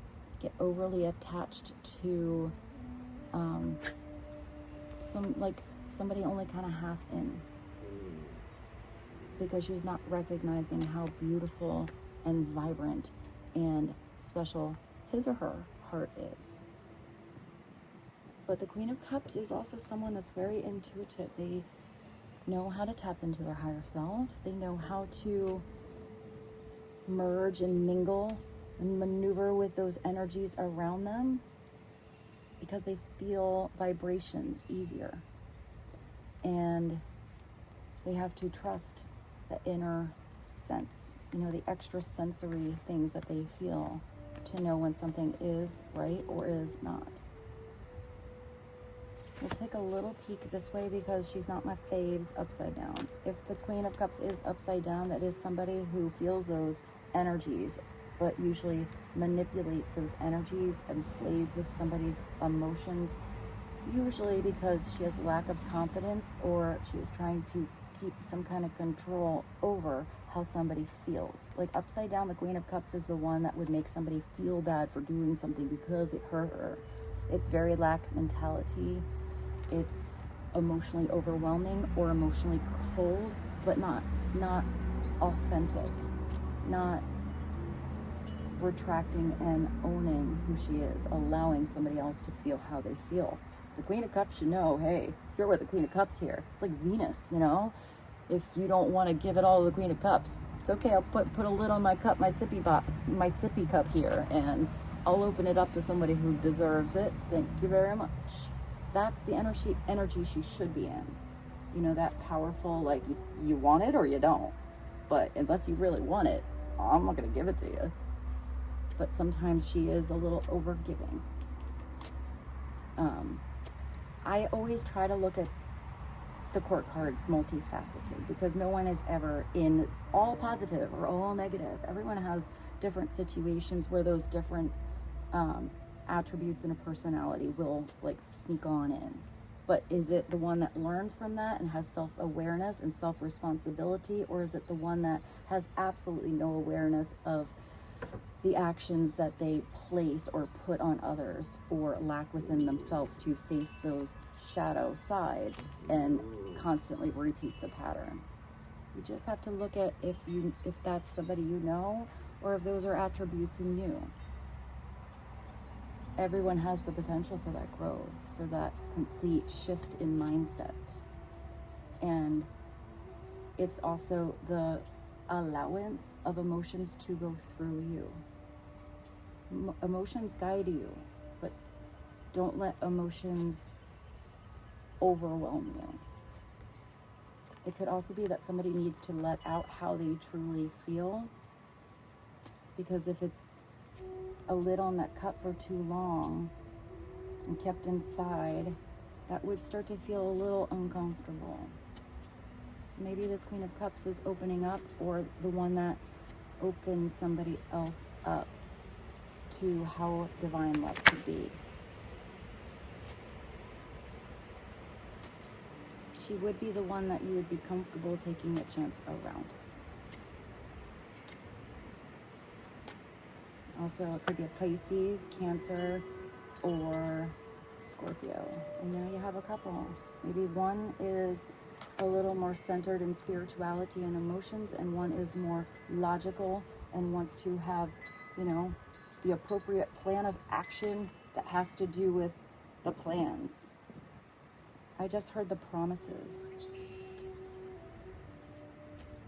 get overly attached to somebody only kind of half in, because she's not recognizing how beautiful and vibrant and special his or her heart is. But the Queen of Cups is also someone that's very intuitive. They know how to tap into their higher self. They know how to merge and mingle and maneuver with those energies around them, because they feel vibrations easier. And they have to trust the inner sense, the extra sensory things that they feel to know when something is right or is not. We'll take a little peek this way because she's not my faves upside down. If the Queen of Cups is upside down, that is somebody who feels those energies, but usually manipulates those energies and plays with somebody's emotions, usually because she has lack of confidence or she is trying to keep some kind of control over how somebody feels. Like upside down, the Queen of Cups is the one that would make somebody feel bad for doing something because it hurt her. It's very lack mentality. It's emotionally overwhelming or emotionally cold, but not authentic, not retracting and owning who she is, allowing somebody else to feel how they feel. The Queen of Cups should know, hey, you're with the Queen of Cups here. It's like Venus, you know? If you don't want to give it all to the Queen of Cups, it's okay. I'll put a lid on my cup, my sippy cup here, and I'll open it up to somebody who deserves it. Thank you very much. That's the energy she should be in. You know, that powerful, like, you want it or you don't. But unless you really want it, I'm not going to give it to you. But sometimes she is a little overgiving. I always try to look at the court cards multifaceted, because no one is ever in all positive or all negative. Everyone has different situations where those different attributes in a personality will like sneak on in. But is it the one that learns from that and has self-awareness and self-responsibility, or is it the one that has absolutely no awareness of the actions that they place or put on others or lack within themselves to face those shadow sides and constantly repeats a pattern? You just have to look at if that's somebody you know, or if those are attributes in you. Everyone has the potential for that growth, for that complete shift in mindset. And it's also the allowance of emotions to go through you. Emotions guide you, but don't let emotions overwhelm you. It could also be that somebody needs to let out how they truly feel, because if it's a lid on that cup for too long and kept inside, that would start to feel a little uncomfortable. So maybe this Queen of Cups is opening up, or the one that opens somebody else up to how divine love could be. She would be the one that you would be comfortable taking a chance around. Also, it could be a Pisces, Cancer, or Scorpio. And now you have a couple. Maybe one is a little more centered in spirituality and emotions, and one is more logical and wants to have, you know, the appropriate plan of action that has to do with the plans. I just heard the promises.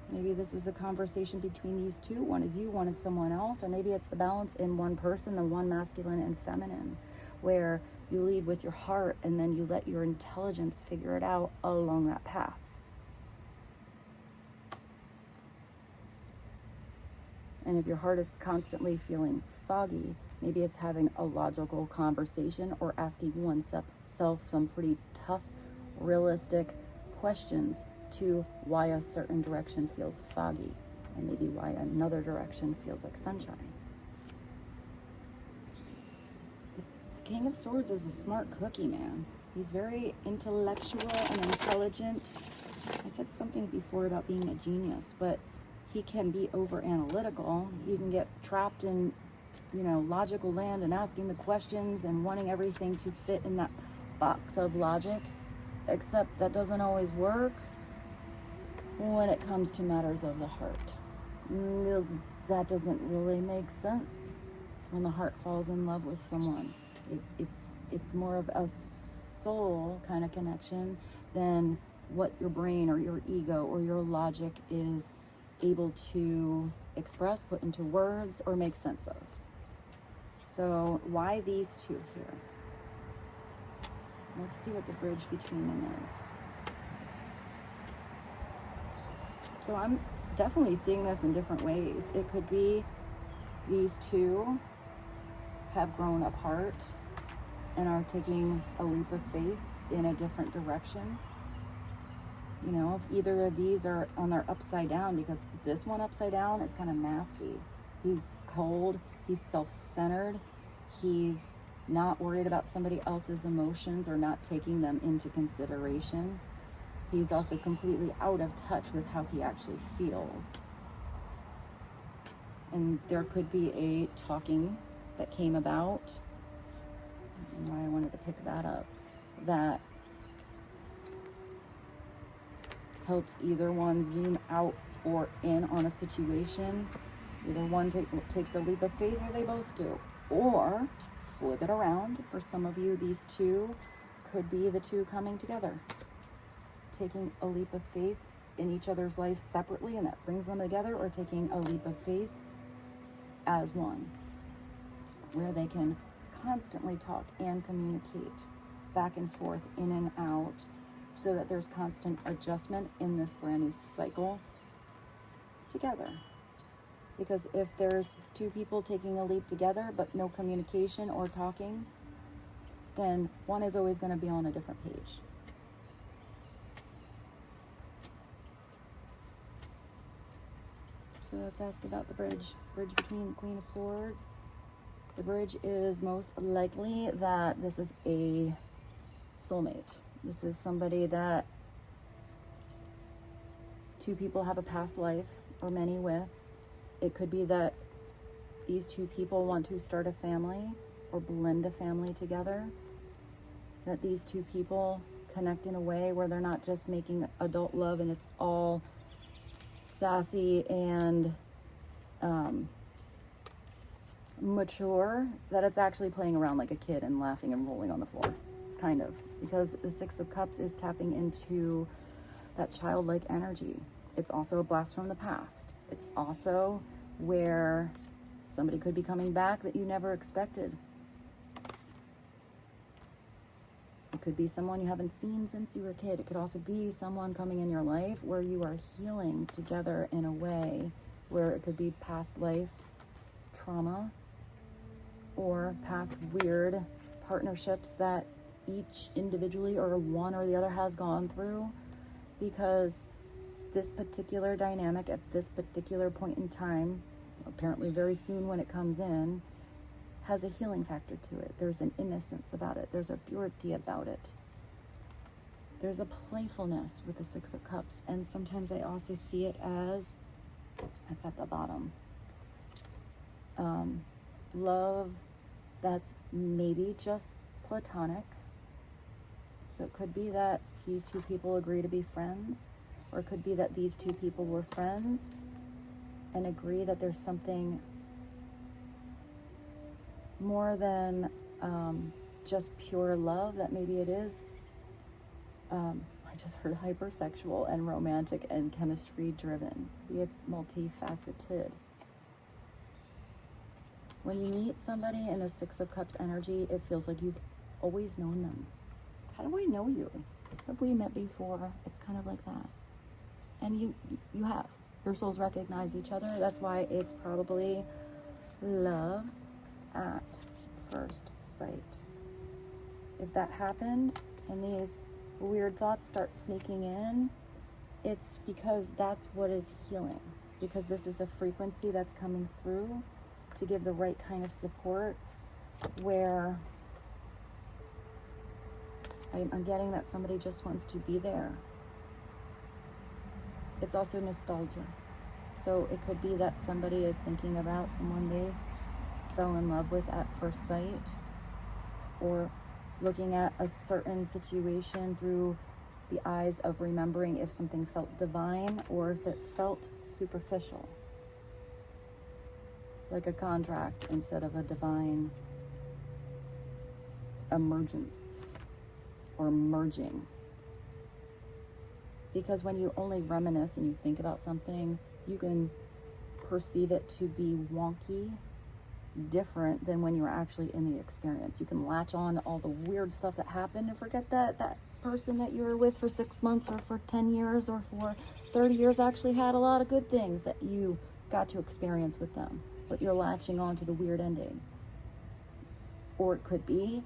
Maybe this is a conversation between these two. One is you, one is someone else, or maybe it's the balance in one person, the one masculine and feminine, where you lead with your heart and then you let your intelligence figure it out along that path. And if your heart is constantly feeling foggy, maybe it's having a logical conversation or asking oneself some pretty tough, realistic questions to why a certain direction feels foggy, and maybe why another direction feels like sunshine. The King of Swords is a smart cookie, man. He's very intellectual and intelligent. I said something before about being a genius, but he can be over analytical. You can get trapped in, you know, logical land and asking the questions and wanting everything to fit in that box of logic, except that doesn't always work when it comes to matters of the heart. That doesn't really make sense when the heart falls in love with someone. It's more of a soul kind of connection than what your brain or your ego or your logic is able to express, put into words, or make sense of. So why these two here? Let's see what the bridge between them is. So I'm definitely seeing this in different ways. It could be these two have grown apart and are taking a leap of faith in a different direction. You know, if either of these are on their upside down, because this one upside down is kind of nasty. He's cold, he's self-centered, he's not worried about somebody else's emotions or not taking them into consideration. he's also completely out of touch with how he actually feels. And there could be a talking that came about, why I wanted to pick that up, that helps either one zoom out or in on a situation. Either one takes a leap of faith, or they both do. Or flip it around. For some of you, these two could be the two coming together, taking a leap of faith in each other's life separately, and that brings them together, or taking a leap of faith as one, where they can constantly talk and communicate back and forth, in and out, so that there's constant adjustment in this brand new cycle together. Because if there's two people taking a leap together but no communication or talking, then one is always going to be on a different page. So let's ask about the bridge. Bridge between the Queen of Swords. The bridge is most likely that this is a soulmate. This is somebody that two people have a past life or many with. It could be that these two people want to start a family or blend a family together. That these two people connect in a way where they're not just making adult love and it's all sassy and mature, that it's actually playing around like a kid and laughing and rolling on the floor, kind of. Because the Six of Cups is tapping into that childlike energy. It's also a blast from the past. It's also where somebody could be coming back that you never expected. It could be someone you haven't seen since you were a kid. It could also be someone coming in your life where you are healing together in a way where it could be past life trauma or past weird partnerships that each individually or one or the other has gone through, because this particular dynamic at this particular point in time, apparently very soon when it comes in, has a healing factor to it. There's an innocence about it. There's a purity about it. There's a playfulness with the Six of Cups. And sometimes I also see it as, it's at the bottom, love that's maybe just platonic. So it could be that these two people agree to be friends, or it could be that these two people were friends and agree that there's something more than just pure love, that maybe it is, I just heard hypersexual and romantic and chemistry driven. Maybe it's multifaceted. When you meet somebody in the Six of Cups energy, it feels like you've always known them. How do I know you? Have we met before? It's kind of like that. And you have. Your souls recognize each other. That's why it's probably love at first sight. If that happened and these weird thoughts start sneaking in, it's because that's what is healing. Because this is a frequency that's coming through to give the right kind of support, where I'm getting that somebody just wants to be there. It's also nostalgia. So it could be that somebody is thinking about someone they fell in love with at first sight, or looking at a certain situation through the eyes of remembering if something felt divine or if it felt superficial, like a contract instead of a divine emergence or merging. Because when you only reminisce and you think about something, you can perceive it to be wonky, different than when you're actually in the experience. You can latch on to all the weird stuff that happened and forget that that person that you were with for 6 months or for 10 years or for 30 years actually had a lot of good things that you got to experience with them, but you're latching on to the weird ending. Or it could be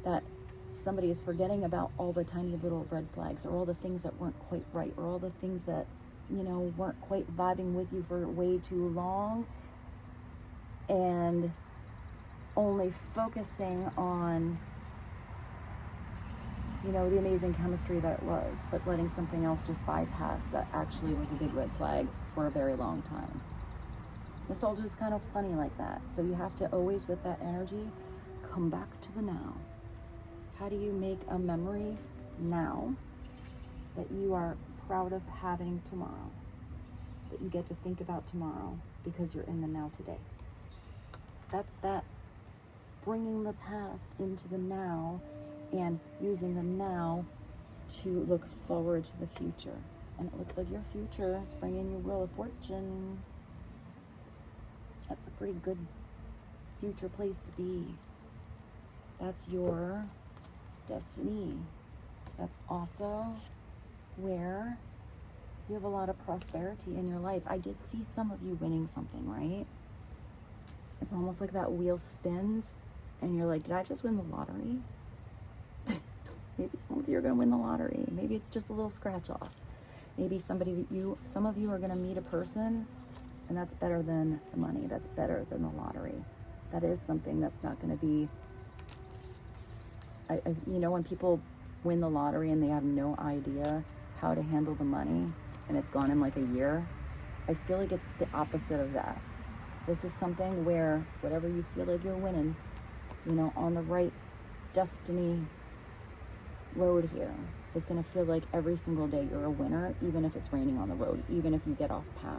that somebody is forgetting about all the tiny little red flags, or all the things that weren't quite right, or all the things that, you know, weren't quite vibing with you for way too long, and only focusing on you know, the amazing chemistry that it was, but letting something else just bypass that actually was a big red flag for a very long time. Nostalgia is kind of funny like that. So you have to always, with that energy, come back to the now. How do you make a memory now that you are proud of having tomorrow? That you get to think about tomorrow because you're in the now today. That's that, bringing the past into the now and using the now to look forward to the future. And it looks like your future is bringing you Wheel of Fortune. That's a pretty good future place to be. That's your destiny. That's also where you have a lot of prosperity in your life. I did see some of you winning something, right? It's almost like that wheel spins and you're like, did I just win the lottery? Maybe some of you are going to win the lottery. Maybe it's just a little scratch off. Maybe some of you are going to meet a person, and that's better than the money. That's better than the lottery. That is something that's not going to be, you know, when people win the lottery and they have no idea how to handle the money and it's gone in like a year, I feel like it's the opposite of that. This is something where whatever you feel like you're winning, you know, on the right destiny road here is going to feel like every single day you're a winner, even if it's raining on the road, even if you get off path.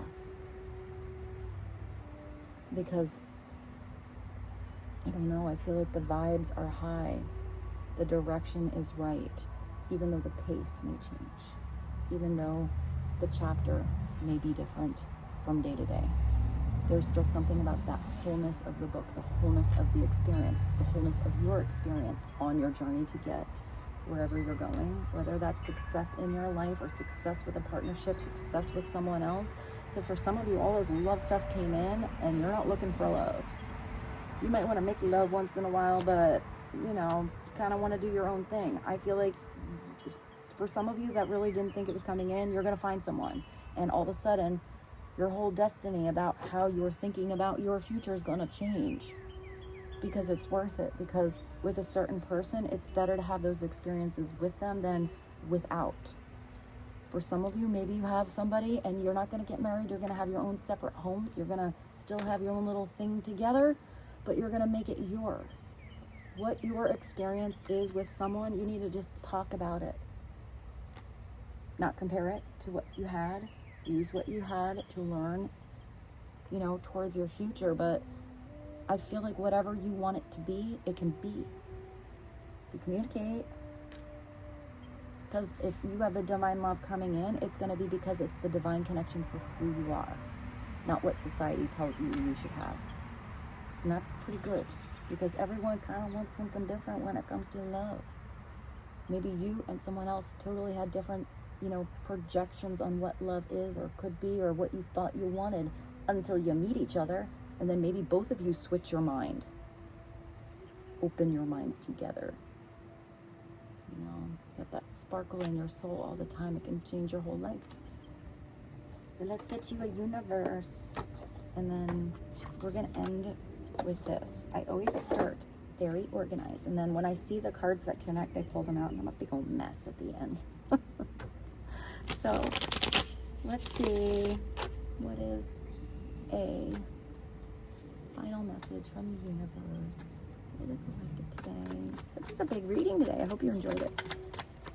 Because, I don't know, I feel like the vibes are high. The direction is right, even though the pace may change, even though the chapter may be different from day to day. There's still something about that wholeness of the book, the wholeness of the experience, the wholeness of your experience on your journey to get wherever you're going, whether that's success in your life or success with a partnership, success with someone else. Because for some of you, all this love stuff came in and you're not looking for love. You might want to make love once in a while, but, you know, kind of want to do your own thing. I feel like for some of you that really didn't think it was coming in, you're going to find someone. And all of a sudden, your whole destiny about how you're thinking about your future is going to change. Because it's worth it. Because with a certain person, it's better to have those experiences with them than without. For some of you, maybe you have somebody and you're not going to get married. You're going to have your own separate homes. You're going to still have your own little thing together, but you're going to make it yours. What your experience is with someone, you need to just talk about it. Not compare it to what you had. Use what you had to learn, you know, towards your future. But I feel like whatever you want it to be, it can be. If you communicate. Because if you have a divine love coming in, it's going to be because it's the divine connection for who you are, not what society tells you you should have. And that's pretty good, because everyone kind of wants something different when it comes to love. Maybe you and someone else totally had different, you know, projections on what love is or could be or what you thought you wanted until you meet each other. And then maybe both of you switch your mind. Open your minds together. You know, get that sparkle in your soul all the time. It can change your whole life. So let's get you a universe. And then we're going to end with this. I always start very organized. And then when I see the cards that connect, I pull them out and I'm a big old mess at the end. So let's see. What is a final message from the universe for the collective today? This was a big reading today. I hope you enjoyed it.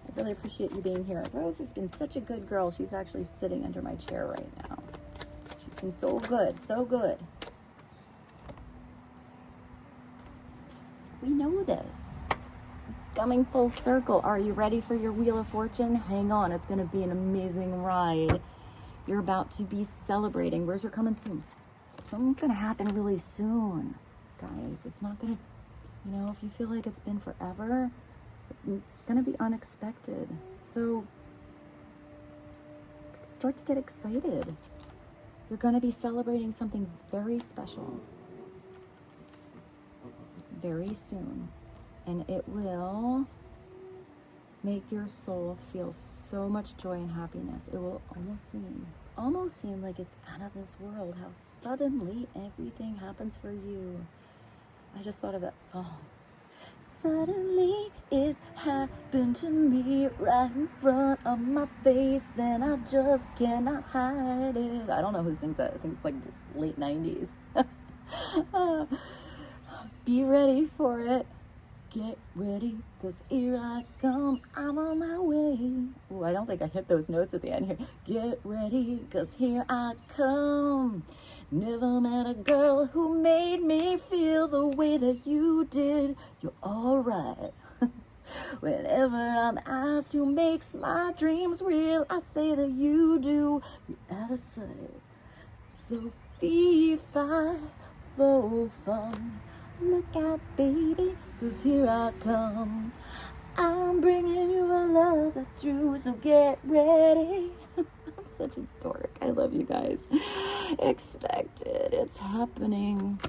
I really appreciate you being here. Rose has been such a good girl. She's actually sitting under my chair right now. She's been so good, so good. We know this. It's coming full circle. Are you ready for your Wheel of Fortune? Hang on. It's going to be an amazing ride. You're about to be celebrating. Where's your coming soon? Something's going to happen really soon, guys. It's not going to, you know, if you feel like it's been forever, it's going to be unexpected. So start to get excited. You're going to be celebrating something very special very soon. And it will make your soul feel so much joy and happiness. It will almost seem like it's out of this world, how suddenly everything happens for you. I just thought of that song. Suddenly it happened to me right in front of my face, and I just cannot hide it. I don't know who sings that. I think it's like late 90s. Be ready for it. Get ready, 'cause here I come, I'm on my way. Ooh, I don't think I hit those notes at the end here. Get ready, 'cause here I come. Never met a girl who made me feel the way that you did. You're alright. Whenever I'm asked who makes my dreams real, I say that you do. You're out of sight. So fee, fi, fo, fum. Look out, baby, 'cause here I come. I'm bringing you a love that's true, so get ready. I'm such a dork. I love you guys. Expect it. It's happening.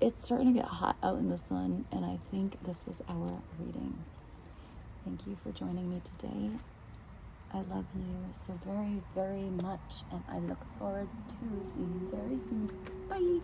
It's starting to get hot out in the sun, and I think this was our reading. Thank you for joining me today. I love you so very, very much, and I look forward to seeing you very soon. Bye.